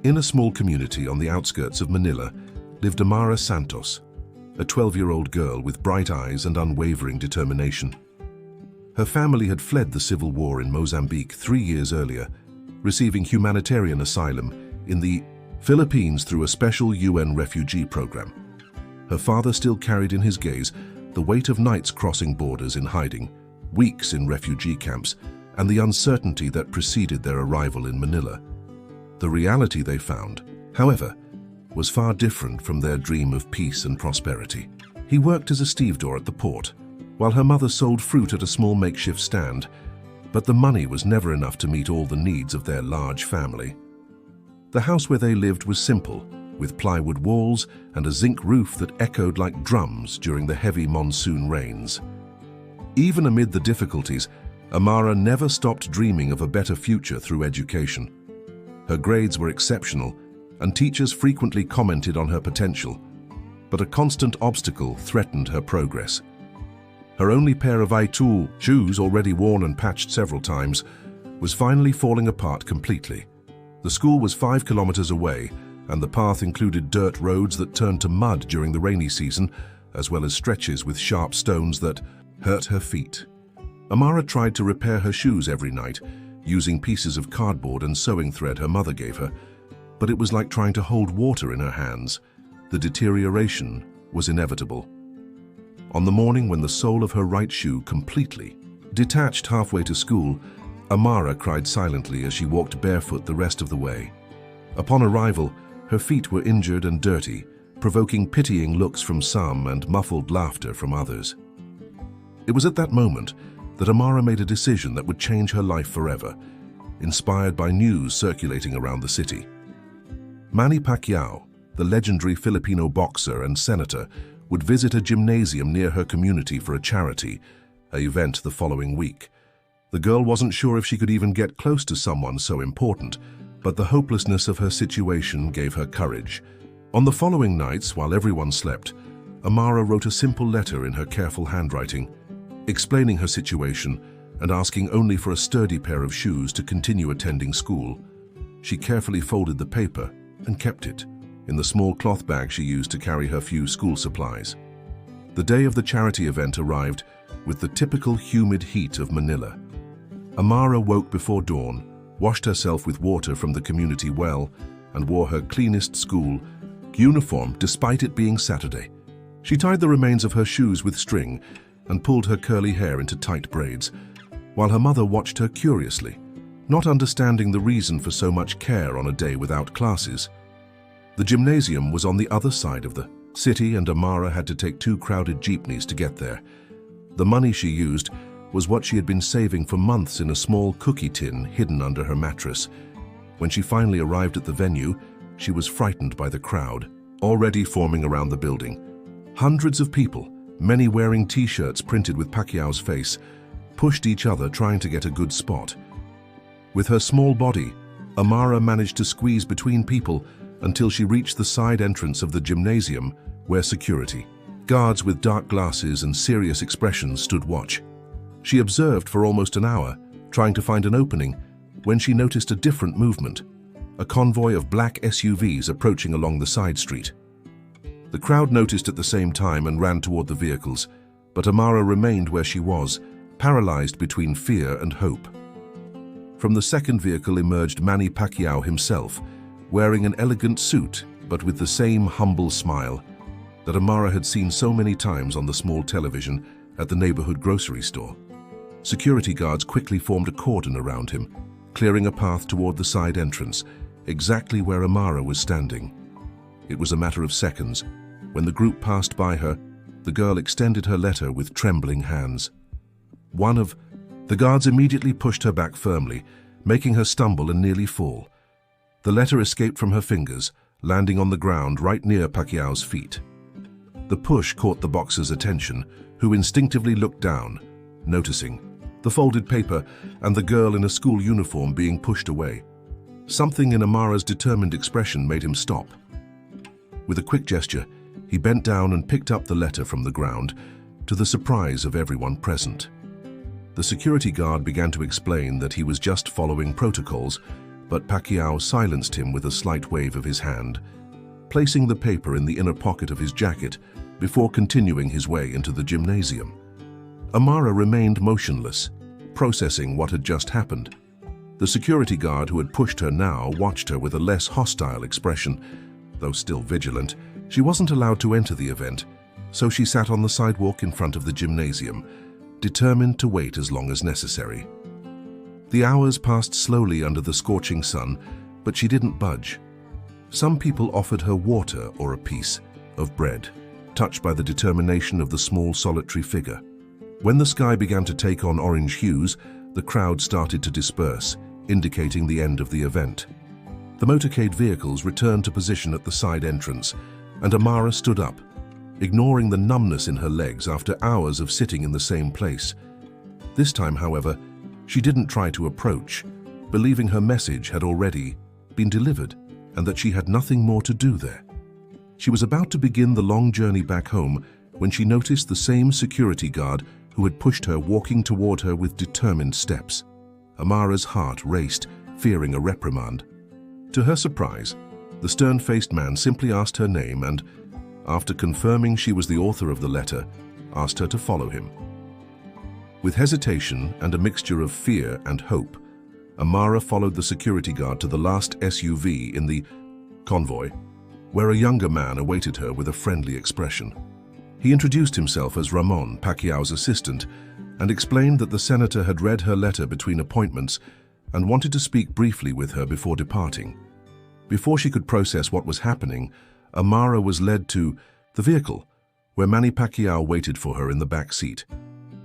In a small community on the outskirts of Manila lived Amara Santos, a 12-year-old girl with bright eyes and unwavering determination. Her family had fled the civil war in Mozambique 3 years earlier, receiving humanitarian asylum in the Philippines through a special UN refugee program. Her father still carried in his gaze the weight of nights crossing borders in hiding, weeks in refugee camps, and the uncertainty that preceded their arrival in Manila. The reality they found, however, was far different from their dream of peace and prosperity. He worked as a stevedore at the port, while her mother sold fruit at a small makeshift stand, but the money was never enough to meet all the needs of their large family. The house where they lived was simple, with plywood walls and a zinc roof that echoed like drums during the heavy monsoon rains. Even amid the difficulties, Amara never stopped dreaming of a better future through education. Her grades were exceptional, and teachers frequently commented on her potential, but a constant obstacle threatened her progress. Her only pair of Aitul shoes, already worn and patched several times, was finally falling apart completely. The school was 5 kilometers away, and the path included dirt roads that turned to mud during the rainy season, as well as stretches with sharp stones that hurt her feet. Amara tried to repair her shoes every night, using pieces of cardboard and sewing thread her mother gave her, but it was like trying to hold water in her hands. The deterioration was inevitable. On the morning when the sole of her right shoe completely detached halfway to school, Amara cried silently as she walked barefoot the rest of the way. Upon arrival, her feet were injured and dirty, provoking pitying looks from some and muffled laughter from others. It was at that moment that Amara made a decision that would change her life forever, inspired by news circulating around the city. Manny Pacquiao, the legendary Filipino boxer and senator, would visit a gymnasium near her community for a charity event the following week. The girl wasn't sure if she could even get close to someone so important, but the hopelessness of her situation gave her courage. On the following nights, while everyone slept, Amara wrote a simple letter in her careful handwriting, explaining her situation and asking only for a sturdy pair of shoes to continue attending school. She carefully folded the paper and kept it in the small cloth bag she used to carry her few school supplies. The day of the charity event arrived with the typical humid heat of Manila. Amara woke before dawn, washed herself with water from the community well, and wore her cleanest school uniform despite it being Saturday. She tied the remains of her shoes with string and pulled her curly hair into tight braids, while her mother watched her curiously, not understanding the reason for so much care on a day without classes. The gymnasium was on the other side of the city, and Amara had to take 2 crowded jeepneys to get there. The money she used was what she had been saving for months in a small cookie tin hidden under her mattress. When she finally arrived at the venue, she was frightened by the crowd, already forming around the building. Hundreds of people, many wearing t-shirts printed with Pacquiao's face, pushed each other trying to get a good spot. With her small body, Amara managed to squeeze between people until she reached the side entrance of the gymnasium, where security guards with dark glasses and serious expressions stood watch. She observed for almost an hour, trying to find an opening, when she noticed a different movement, a convoy of black SUVs approaching along the side street. The crowd noticed at the same time and ran toward the vehicles, but Amara remained where she was, paralyzed between fear and hope. From the second vehicle emerged Manny Pacquiao himself, wearing an elegant suit, but with the same humble smile that Amara had seen so many times on the small television at the neighborhood grocery store. Security guards quickly formed a cordon around him, clearing a path toward the side entrance, exactly where Amara was standing. It was a matter of seconds. When the group passed by her, the girl extended her letter with trembling hands. One of the guards immediately pushed her back firmly, making her stumble and nearly fall. The letter escaped from her fingers, landing on the ground right near Pacquiao's feet. The push caught the boxer's attention, who instinctively looked down, noticing the folded paper and the girl in a school uniform being pushed away. Something in Amara's determined expression made him stop. With a quick gesture, he bent down and picked up the letter from the ground, to the surprise of everyone present. The security guard began to explain that he was just following protocols, but Pacquiao silenced him with a slight wave of his hand, placing the paper in the inner pocket of his jacket before continuing his way into the gymnasium. Amara remained motionless, processing what had just happened. The security guard who had pushed her now watched her with a less hostile expression. Though still vigilant, she wasn't allowed to enter the event, so she sat on the sidewalk in front of the gymnasium, determined to wait as long as necessary. The hours passed slowly under the scorching sun, but she didn't budge. Some people offered her water or a piece of bread, touched by the determination of the small solitary figure. When the sky began to take on orange hues, the crowd started to disperse, indicating the end of the event. The motorcade vehicles returned to position at the side entrance, and Amara stood up, ignoring the numbness in her legs after hours of sitting in the same place. This time, however, she didn't try to approach, believing her message had already been delivered and that she had nothing more to do there. She was about to begin the long journey back home when she noticed the same security guard who had pushed her walking toward her with determined steps. Amara's heart raced, fearing a reprimand. To her surprise, the stern-faced man simply asked her name and, after confirming she was the author of the letter, asked her to follow him. With hesitation and a mixture of fear and hope, Amara followed the security guard to the last SUV in the convoy, where a younger man awaited her with a friendly expression. He introduced himself as Ramon, Pacquiao's assistant, and explained that the senator had read her letter between appointments and wanted to speak briefly with her before departing. Before she could process what was happening, Amara was led to the vehicle, where Manny Pacquiao waited for her in the back seat.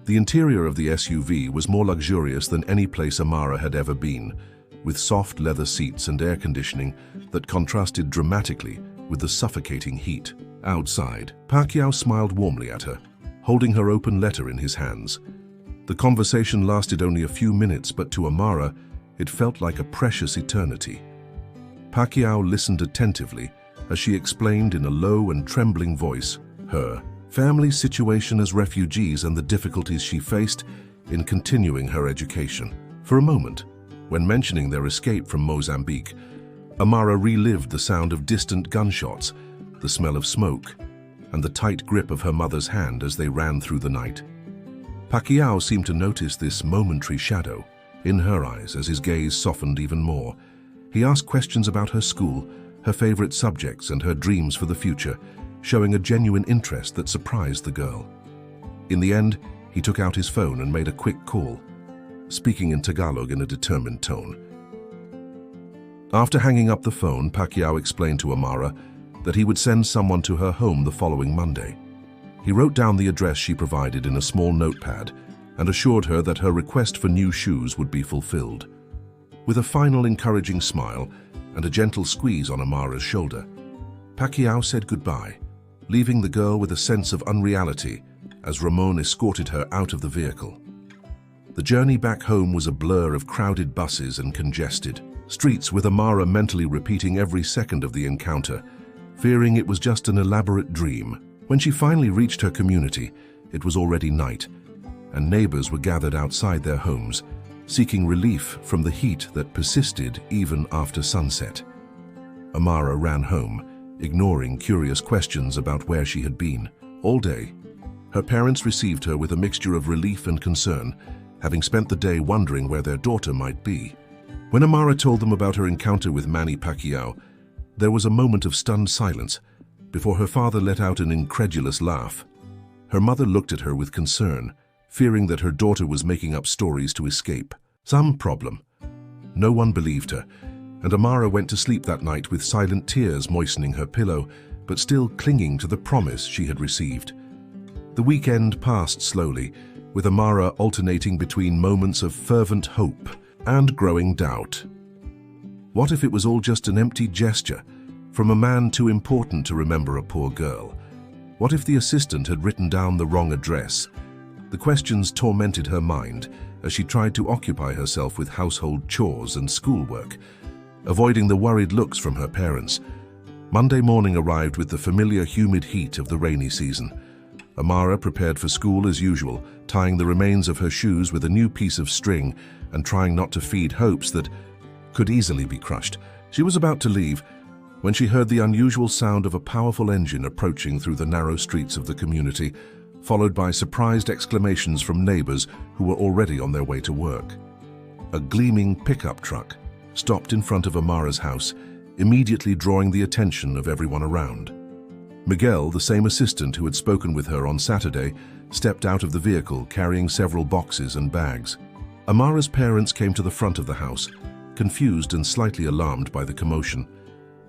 The interior of the SUV was more luxurious than any place Amara had ever been, with soft leather seats and air conditioning that contrasted dramatically with the suffocating heat. Outside, Pacquiao smiled warmly at her, holding her open letter in his hands. The conversation lasted only a few minutes, but to Amara, it felt like a precious eternity. Pacquiao listened attentively as she explained in a low and trembling voice her family's situation as refugees and the difficulties she faced in continuing her education. For a moment, when mentioning their escape from Mozambique, Amara relived the sound of distant gunshots, the smell of smoke, and the tight grip of her mother's hand as they ran through the night. Pacquiao seemed to notice this momentary shadow in her eyes as his gaze softened even more. He asked questions about her school, her favorite subjects, and her dreams for the future, showing a genuine interest that surprised the girl. In the end, he took out his phone and made a quick call, speaking in Tagalog in a determined tone. After hanging up the phone, Pacquiao explained to Amara that he would send someone to her home the following Monday. He wrote down the address she provided in a small notepad and assured her that her request for new shoes would be fulfilled. With a final encouraging smile and a gentle squeeze on Amara's shoulder, Pacquiao said goodbye, leaving the girl with a sense of unreality as Ramon escorted her out of the vehicle. The journey back home was a blur of crowded buses and congested streets, with Amara mentally repeating every second of the encounter, fearing it was just an elaborate dream. When she finally reached her community, it was already night, and neighbors were gathered outside their homes, seeking relief from the heat that persisted even after sunset. Amara ran home, ignoring curious questions about where she had been. All day, her parents received her with a mixture of relief and concern, having spent the day wondering where their daughter might be. When Amara told them about her encounter with Manny Pacquiao, there was a moment of stunned silence before her father let out an incredulous laugh. Her mother looked at her with concern, fearing that her daughter was making up stories to escape. Some problem. No one believed her, and Amara went to sleep that night with silent tears moistening her pillow, but still clinging to the promise she had received. The weekend passed slowly, with Amara alternating between moments of fervent hope and growing doubt. What if it was all just an empty gesture from a man too important to remember a poor girl? What if the assistant had written down the wrong address? The questions tormented her mind as she tried to occupy herself with household chores and schoolwork, avoiding the worried looks from her parents. Monday morning arrived with the familiar humid heat of the rainy season. Amara prepared for school as usual, tying the remains of her shoes with a new piece of string and trying not to feed hopes that could easily be crushed. She was about to leave when she heard the unusual sound of a powerful engine approaching through the narrow streets of the community, followed by surprised exclamations from neighbors who were already on their way to work. A gleaming pickup truck stopped in front of Amara's house, immediately drawing the attention of everyone around. Miguel, the same assistant who had spoken with her on Saturday, stepped out of the vehicle carrying several boxes and bags. Amara's parents came to the front of the house, confused and slightly alarmed by the commotion.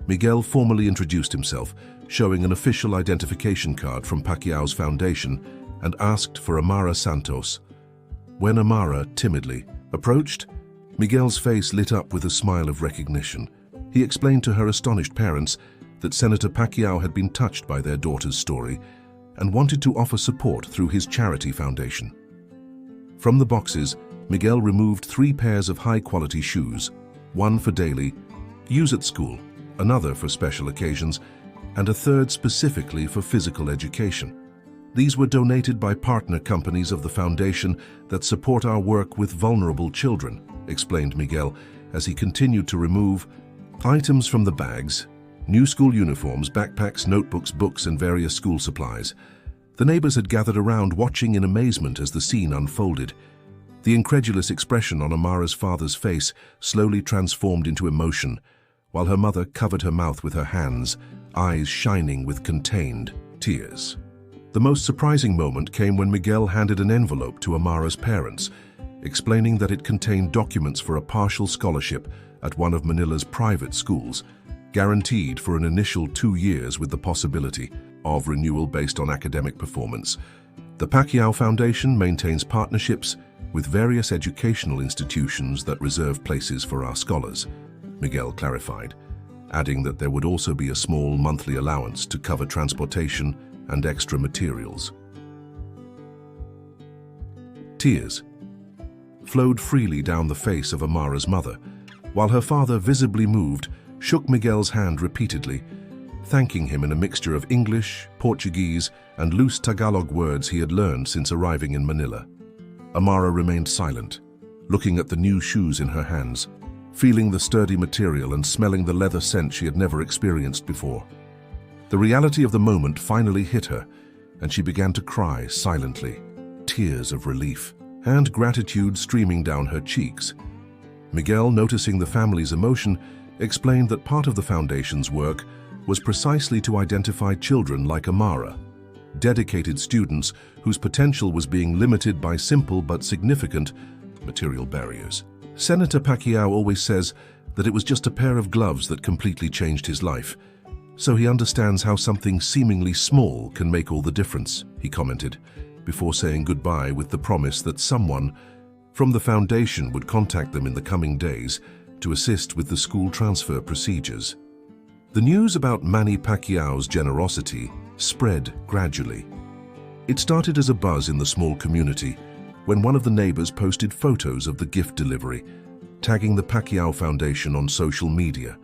Miguel formally introduced himself, showing an official identification card from Pacquiao's foundation, and asked for Amara Santos. When Amara timidly approached, Miguel's face lit up with a smile of recognition. He explained to her astonished parents that Senator Pacquiao had been touched by their daughter's story and wanted to offer support through his charity foundation. From the boxes, Miguel removed 3 pairs of high-quality shoes, one for daily use at school, another for special occasions, and a third specifically for physical education. These were donated by partner companies of the foundation that support our work with vulnerable children, explained Miguel as he continued to remove items from the bags: new school uniforms, backpacks, notebooks, books, and various school supplies. The neighbors had gathered around, watching in amazement as the scene unfolded. The incredulous expression on Amara's father's face slowly transformed into emotion, while her mother covered her mouth with her hands, eyes shining with contained tears. The most surprising moment came when Miguel handed an envelope to Amara's parents, explaining that it contained documents for a partial scholarship at one of Manila's private schools, guaranteed for an initial 2 years with the possibility of renewal based on academic performance. The Pacquiao Foundation maintains partnerships with various educational institutions that reserve places for our scholars, Miguel clarified, adding that there would also be a small monthly allowance to cover transportation and extra materials. Tears flowed freely down the face of Amara's mother, while her father, visibly moved, shook Miguel's hand repeatedly, thanking him in a mixture of English, Portuguese, and loose Tagalog words he had learned since arriving in Manila. Amara remained silent, looking at the new shoes in her hands, feeling the sturdy material and smelling the leather scent she had never experienced before. The reality of the moment finally hit her, and she began to cry silently, tears of relief and gratitude streaming down her cheeks. Miguel, noticing the family's emotion, explained that part of the foundation's work was precisely to identify children like Amara, dedicated students whose potential was being limited by simple but significant material barriers. Senator Pacquiao always says that it was just a pair of gloves that completely changed his life, so he understands how something seemingly small can make all the difference, he commented, before saying goodbye with the promise that someone from the foundation would contact them in the coming days to assist with the school transfer procedures. The news about Manny Pacquiao's generosity spread gradually. It started as a buzz in the small community when one of the neighbors posted photos of the gift delivery, tagging the Pacquiao Foundation on social media.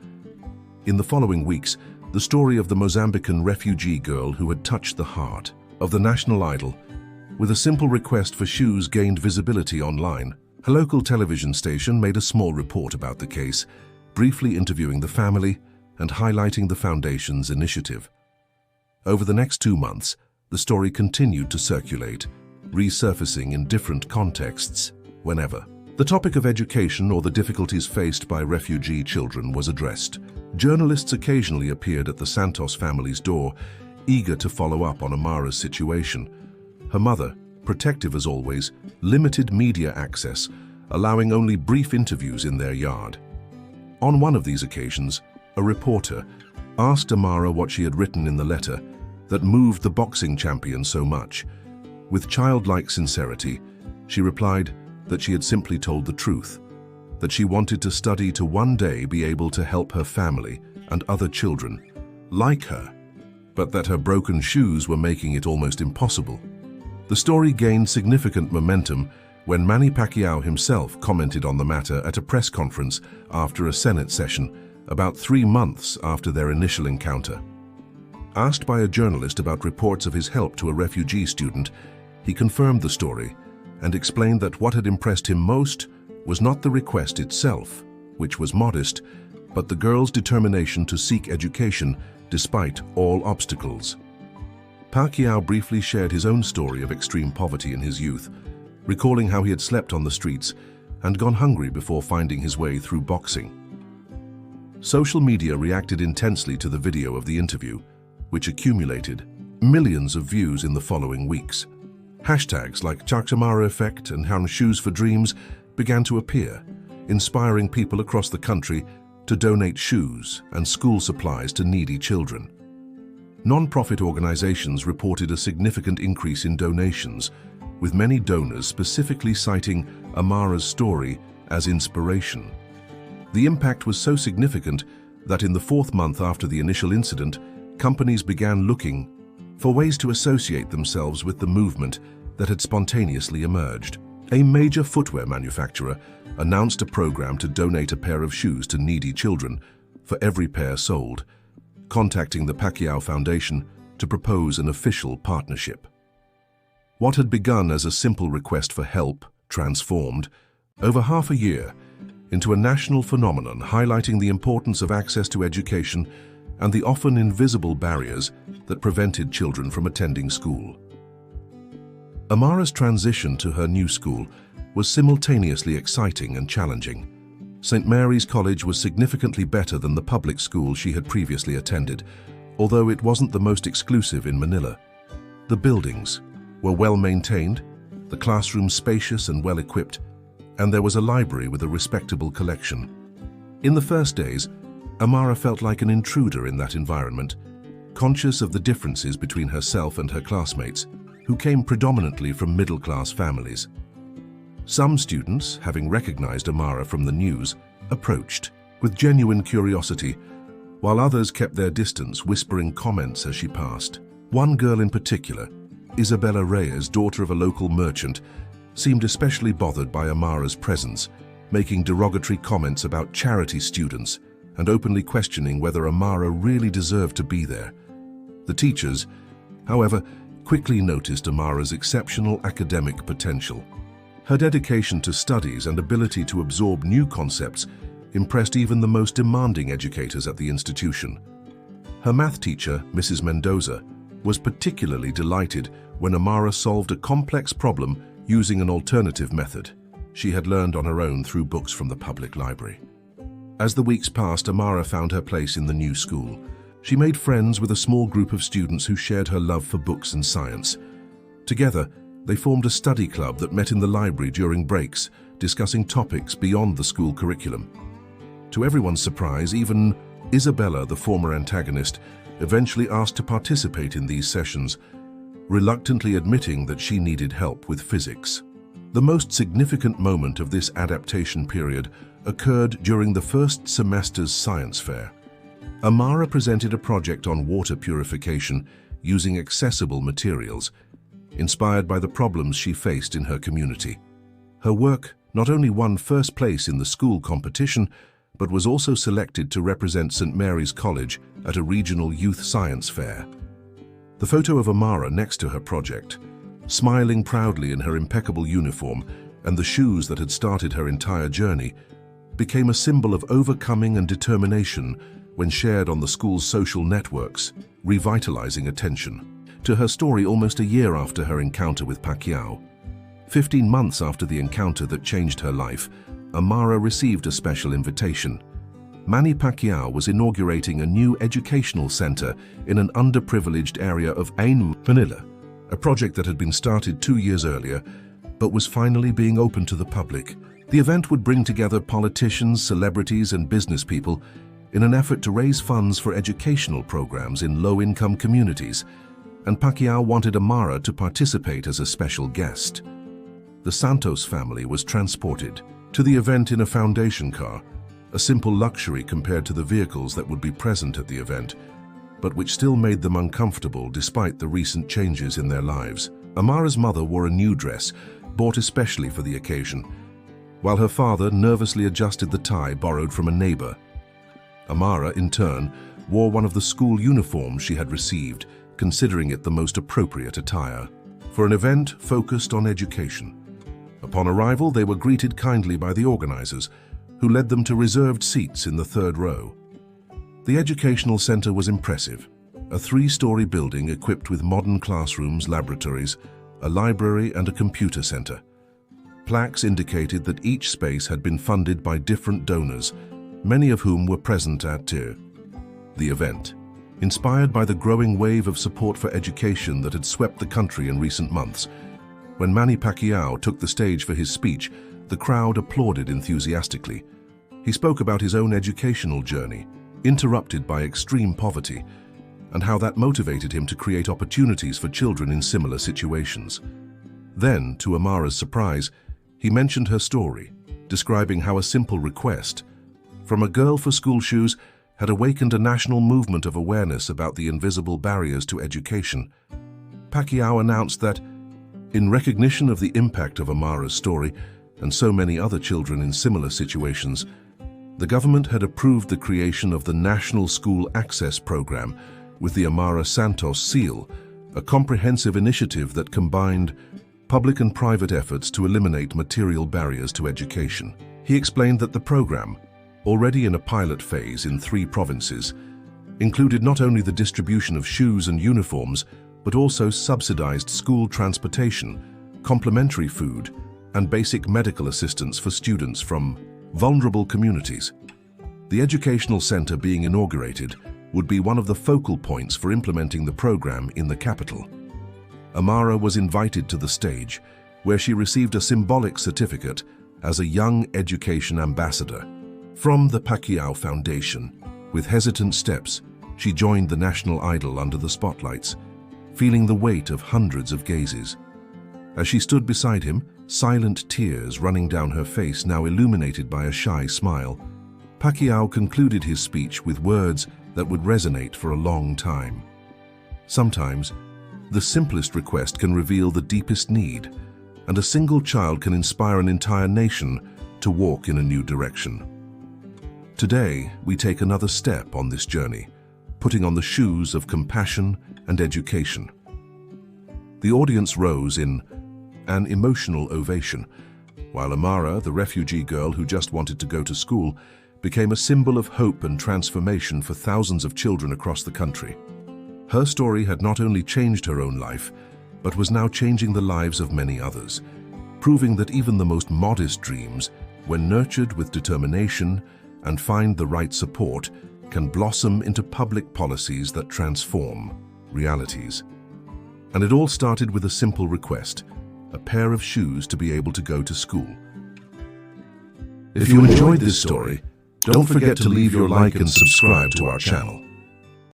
In the following weeks, the story of the Mozambican refugee girl who had touched the heart of the national idol with a simple request for shoes gained visibility online. A local television station made a small report about the case, briefly interviewing the family and highlighting the foundation's initiative. Over the next 2 months, the story continued to circulate, resurfacing in different contexts whenever the topic of education or the difficulties faced by refugee children was addressed. Journalists occasionally appeared at the Santos family's door, eager to follow up on Amara's situation. Her mother, protective as always, limited media access, allowing only brief interviews in their yard. On one of these occasions, a reporter asked Amara what she had written in the letter that moved the boxing champion so much. With childlike sincerity, she replied that she had simply told the truth, that she wanted to study to one day be able to help her family and other children like her, but that her broken shoes were making it almost impossible. The story gained significant momentum when Manny Pacquiao himself commented on the matter at a press conference after a Senate session about 3 months after their initial encounter. Asked by a journalist about reports of his help to a refugee student, he confirmed the story and explained that what had impressed him most was not the request itself, which was modest, but the girl's determination to seek education despite all obstacles. Pacquiao briefly shared his own story of extreme poverty in his youth, recalling how he had slept on the streets and gone hungry before finding his way through boxing. Social media reacted intensely to the video of the interview, which accumulated millions of views in the following weeks. Hashtags like Chakchamara Effect and How Shoes for Dreams began to appear, inspiring people across the country to donate shoes and school supplies to needy children. Non-profit organizations reported a significant increase in donations, with many donors specifically citing Amara's story as inspiration. The impact was so significant that in the 4th month after the initial incident, companies began looking for ways to associate themselves with the movement that had spontaneously emerged. A major footwear manufacturer announced a program to donate a pair of shoes to needy children for every pair sold, contacting the Pacquiao Foundation to propose an official partnership. What had begun as a simple request for help transformed, over half a year, into a national phenomenon highlighting the importance of access to education and the often invisible barriers that prevented children from attending school. Amara's transition to her new school was simultaneously exciting and challenging. St. Mary's College was significantly better than the public school she had previously attended, although it wasn't the most exclusive in Manila. The buildings were well maintained, the classrooms spacious and well equipped, and there was a library with a respectable collection. In the first days, Amara felt like an intruder in that environment, conscious of the differences between herself and her classmates, who came predominantly from middle-class families. Some students, having recognized Amara from the news, approached with genuine curiosity, while others kept their distance, whispering comments as she passed. One girl in particular, Isabella Reyes, daughter of a local merchant, seemed especially bothered by Amara's presence, making derogatory comments about charity students and openly questioning whether Amara really deserved to be there. The teachers, however, quickly noticed Amara's exceptional academic potential. Her dedication to studies and ability to absorb new concepts impressed even the most demanding educators at the institution. Her math teacher, Mrs. Mendoza, was particularly delighted when Amara solved a complex problem using an alternative method she had learned on her own through books from the public library. As the weeks passed, Amara found her place in the new school. She made friends with a small group of students who shared her love for books and science. Together, they formed a study club that met in the library during breaks, discussing topics beyond the school curriculum. To everyone's surprise, even Isabella, the former antagonist, eventually asked to participate in these sessions, reluctantly admitting that she needed help with physics. The most significant moment of this adaptation period occurred during the first semester's science fair. Amara presented a project on water purification using accessible materials, inspired by the problems she faced in her community. Her work not only won first place in the school competition, but was also selected to represent St. Mary's College at a regional youth science fair. The photo of Amara next to her project, smiling proudly in her impeccable uniform and the shoes that had started her entire journey, became a symbol of overcoming and determination when shared on the school's social networks, revitalizing attention. To her story almost a year after her encounter with Pacquiao, 15 months after the encounter that changed her life, Amara received a special invitation. Manny Pacquiao was inaugurating a new educational center in an underprivileged area of Manila, a project that had been started 2 years earlier, but was finally being opened to the public. The event would bring together politicians, celebrities, and business people in an effort to raise funds for educational programs in low-income communities, and Pacquiao wanted Amara to participate as a special guest. The Santos family was transported to the event in a foundation car, a simple luxury compared to the vehicles that would be present at the event, but which still made them uncomfortable despite the recent changes in their lives. Amara's mother wore a new dress, bought especially for the occasion, while her father nervously adjusted the tie borrowed from a neighbor. Amara, in turn, wore one of the school uniforms she had received, considering it the most appropriate attire for an event focused on education. Upon arrival, they were greeted kindly by the organizers, who led them to reserved seats in the third row. The educational center was impressive, a three-story building equipped with modern classrooms, laboratories, a library and a computer center. Plaques indicated that each space had been funded by different donors, many of whom were present at the event. Inspired by the growing wave of support for education that had swept the country in recent months, when Manny Pacquiao took the stage for his speech, the crowd applauded enthusiastically. He spoke about his own educational journey, interrupted by extreme poverty, and how that motivated him to create opportunities for children in similar situations. Then, to Amara's surprise, he mentioned her story, describing how a simple request from a girl for school shoes had awakened a national movement of awareness about the invisible barriers to education. Pacquiao announced that, in recognition of the impact of Amara's story and so many other children in similar situations, the government had approved the creation of the National School Access Program with the Amara Santos seal, a comprehensive initiative that combined public and private efforts to eliminate material barriers to education. He explained that the program, already in a pilot phase in 3 provinces, included not only the distribution of shoes and uniforms, but also subsidized school transportation, complimentary food, and basic medical assistance for students from vulnerable communities. The educational center being inaugurated would be one of the focal points for implementing the program in the capital. Amara was invited to the stage, where she received a symbolic certificate as a Young Education Ambassador. From the Pacquiao Foundation, with hesitant steps, she joined the national idol under the spotlights, feeling the weight of hundreds of gazes. As she stood beside him, silent tears running down her face now illuminated by a shy smile, Pacquiao concluded his speech with words that would resonate for a long time. Sometimes, the simplest request can reveal the deepest need, and a single child can inspire an entire nation to walk in a new direction. Today, we take another step on this journey, putting on the shoes of compassion and education. The audience rose in an emotional ovation, while Amara, the refugee girl who just wanted to go to school, became a symbol of hope and transformation for thousands of children across the country. Her story had not only changed her own life, but was now changing the lives of many others, proving that even the most modest dreams, when nurtured with determination and find the right support, can blossom into public policies that transform realities. And it all started with a simple request, a pair of shoes to be able to go to school. If you enjoyed this story, don't forget to leave your like and subscribe to our channel.